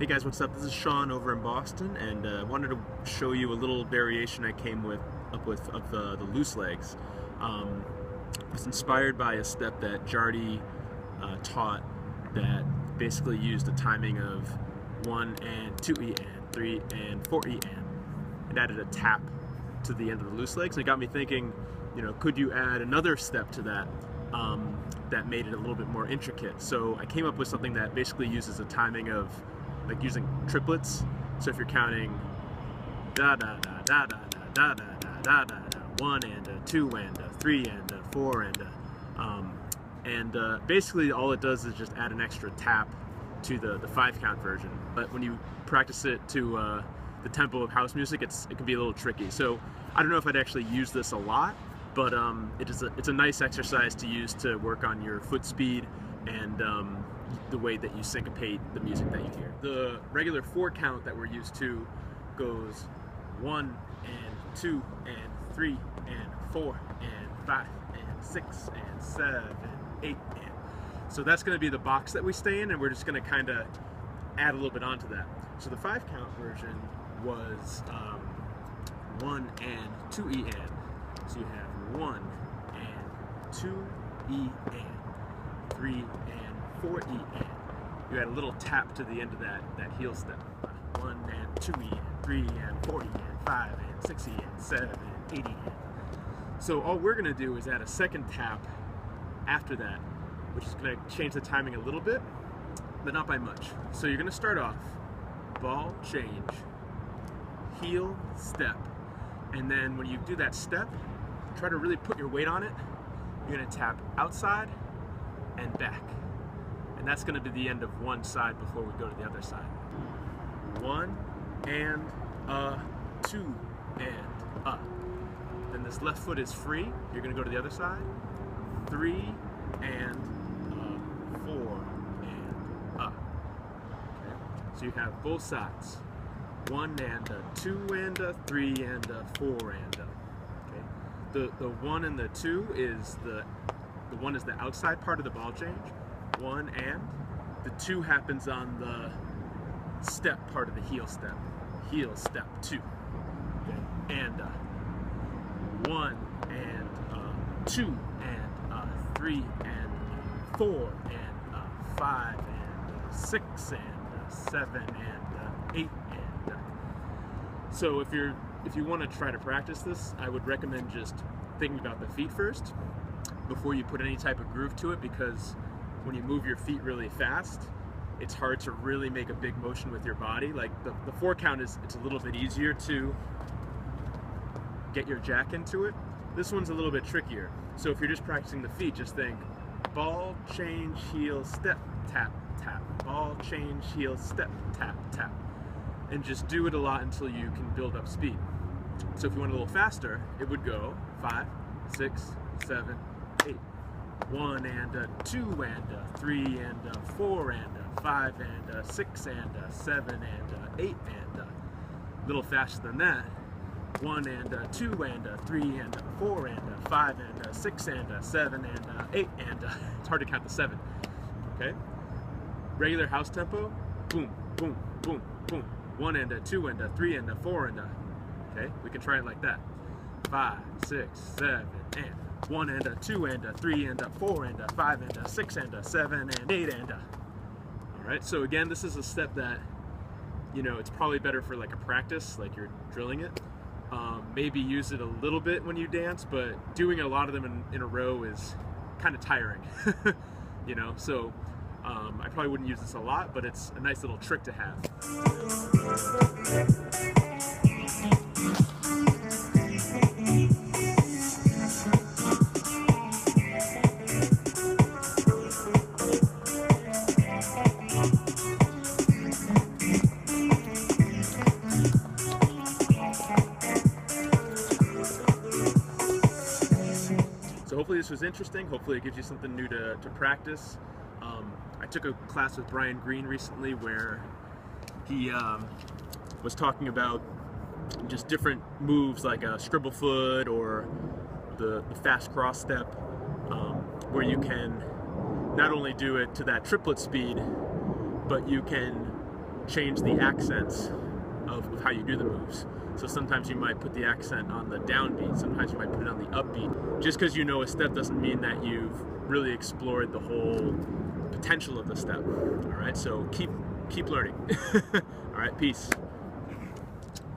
guys, what's up? This is Sean over in Boston, and I wanted to show you a little variation I came up with of the loose legs. It was inspired by a step that Jardy taught that basically used a timing of 1 and 2E and 3 and 4E and added a tap to the end of the loose legs. And it got me thinking, you know, could you add another step to that that made it a little bit more intricate? So I came up with something that basically uses a timing of like using triplets. So if you're counting da da da da da da da da da da da, 1 and 2 and 3 and 4 and basically all it does is just add an extra tap to the 5-count version. But when you practice it to the tempo of house music, it can be a little tricky. So I don't know if I'd actually use this a lot, but it's a nice exercise to use to work on your foot speed and the way that you syncopate the music that you hear. The regular 4-count that we're used to goes 1 and 2 and 3 and 4 and 5 and 6 and 7 and 8 and so that's going to be the box that we stay in, and we're just going to kind of add a little bit onto that. So the 5-count version was 1 and 2E and. So you have 1 and 2E and 3 and 4E and. You add a little tap to the end of that heel step. 1 and 2E and 3 and 4E and 5 and 6E and 7 and 8E and. So all we're going to do is add a second tap after that, which is going to change the timing a little bit, but not by much. So you're going to start off ball change, heel step, and then when you do that step, try to really put your weight on it. You're going to tap outside and back, and that's going to be the end of one side before we go to the other side. 1 and 2 and Then this left foot is free. You're going to go to the other side. 3 and 4 and Okay. So you have both sides. 1 and 2 and 3 and 4 and Okay. The 1 and the 2 is the 1 is the outside part of the ball change. 1 and the 2 happens on the step part of the heel step. Heel step 2. Okay. And 1 and 2 and 3 and 4 and 5 and 6 and 7 and 8 and So if you want to try to practice this, I would recommend just thinking about the feet first before you put any type of groove to it, because when you move your feet really fast, it's hard to really make a big motion with your body. Like the 4-count it's a little bit easier to get your jack into it. This one's a little bit trickier. So if you're just practicing the feet, just think ball, change, heel, step, tap, tap. Ball, change, heel, step, tap, tap. And just do it a lot until you can build up speed. So if you went a little faster, it would go 5, 6, 7, 8. 1 and 2 and 3 and 4 and 5 and 6 and 7 and 8 and a little faster than that. 1 and 2 and 3 and 4 and 5 and 6 and 7 and 8 and it's hard to count the 7. Okay? Regular house tempo, boom, boom, boom, boom. 1 and 2 and 3 and 4 and okay? We can try it like that. 5, 6, 7 and 1 and 2 and 3 and 4 and 5 and 6 and 7 and 8 and Alright, so again, this is a step that, you know, it's probably better for like a practice, like you're drilling it. Maybe use it a little bit when you dance, but doing a lot of them in a row is kind of tiring. You know, so I probably wouldn't use this a lot, but it's a nice little trick to have. So hopefully this was interesting. Hopefully it gives you something new to practice. I took a class with Brian Green recently where he was talking about just different moves like a scribble foot or the fast cross step, where you can not only do it to that triplet speed, but you can change the accents of how you do the moves. So sometimes you might put the accent on the downbeat, sometimes you might put it on the upbeat. Just because you know a step doesn't mean that you've really explored the whole potential of the step. All right, so keep learning. All right, peace.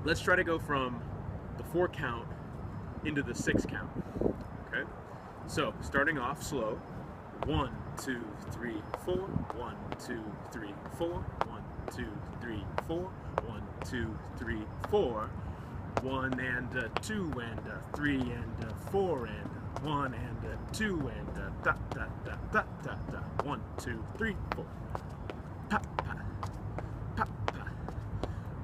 Let's try to go from the 4 count into the 6 count. Okay, so starting off slow. 1, 2, 3, 4. 1, 2, 3, 4. 1, 2, 3, 4. 1, 2, 3, 4. 1 and 2 and 3 and 4 and 1 and 2 and da da da da da da. 1, 2, 3, 4. Pa pa pa pa.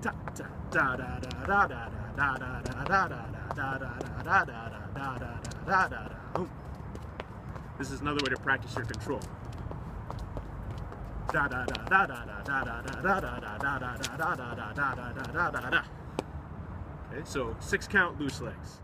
Da da da da da da da da da da da da da da da da da da da. This is another way to practice your control. Da da da da da da da da da da da da da da da da da da da da. Okay, so 6 count loose legs.